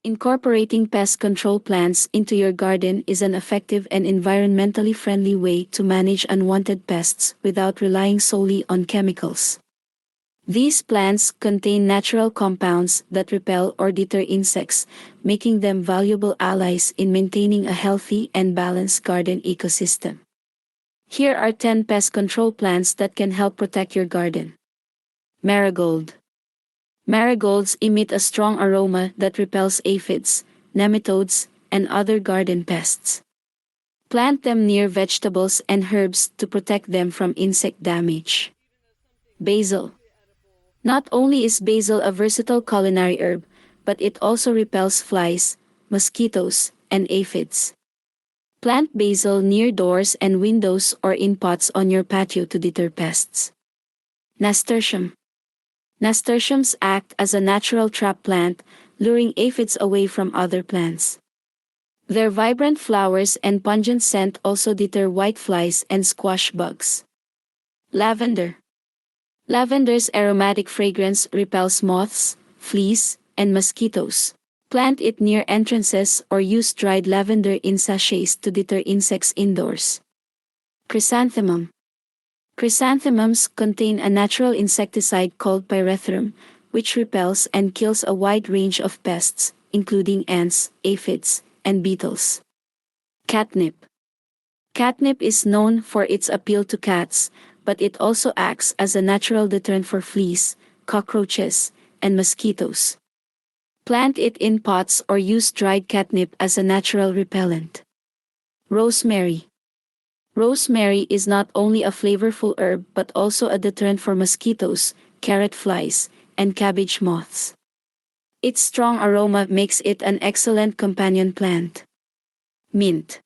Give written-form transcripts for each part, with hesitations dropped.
Incorporating pest control plants into your garden is an effective and environmentally friendly way to manage unwanted pests without relying solely on chemicals. These plants contain natural compounds that repel or deter insects, making them valuable allies in maintaining a healthy and balanced garden ecosystem. Here are 10 pest control plants that can help protect your garden. Marigold. Marigolds emit a strong aroma that repels aphids, nematodes, and other garden pests. Plant them near vegetables and herbs to protect them from insect damage. Basil. Not only is basil a versatile culinary herb, but it also repels flies, mosquitoes, and aphids. Plant basil near doors and windows or in pots on your patio to deter pests. Nasturtium. Nasturtiums act as a natural trap plant, luring aphids away from other plants. Their vibrant flowers and pungent scent also deter whiteflies and squash bugs. Lavender. Lavender's aromatic fragrance repels moths, fleas, and mosquitoes. Plant it near entrances or use dried lavender in sachets to deter insects indoors. Chrysanthemum. Chrysanthemums contain a natural insecticide called pyrethrum, which repels and kills a wide range of pests, including ants, aphids, and beetles. Catnip. Catnip is known for its appeal to cats, but it also acts as a natural deterrent for fleas, cockroaches, and mosquitoes. Plant it in pots or use dried catnip as a natural repellent. Rosemary. Rosemary is not only a flavorful herb but also a deterrent for mosquitoes, carrot flies, and cabbage moths. Its strong aroma makes it an excellent companion plant. Mint.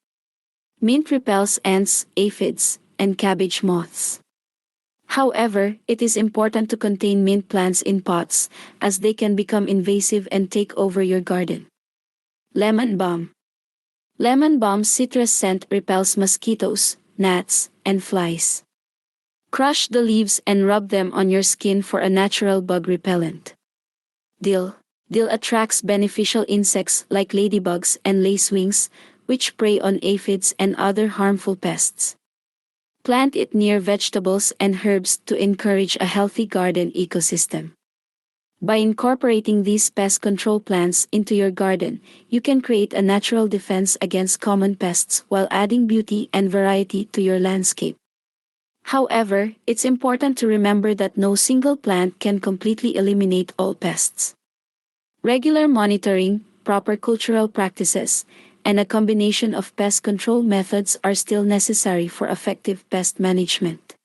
Mint repels ants, aphids, and cabbage moths. However, it is important to contain mint plants in pots, as they can become invasive and take over your garden. Lemon balm. Lemon balm's citrus scent repels mosquitoes, gnats, and flies. Crush the leaves and rub them on your skin for a natural bug repellent. Dill. Dill attracts beneficial insects like ladybugs and lacewings, which prey on aphids and other harmful pests. Plant it near vegetables and herbs to encourage a healthy garden ecosystem. By incorporating these pest control plants into your garden, you can create a natural defense against common pests while adding beauty and variety to your landscape. However, it's important to remember that no single plant can completely eliminate all pests. Regular monitoring, proper cultural practices, and a combination of pest control methods are still necessary for effective pest management.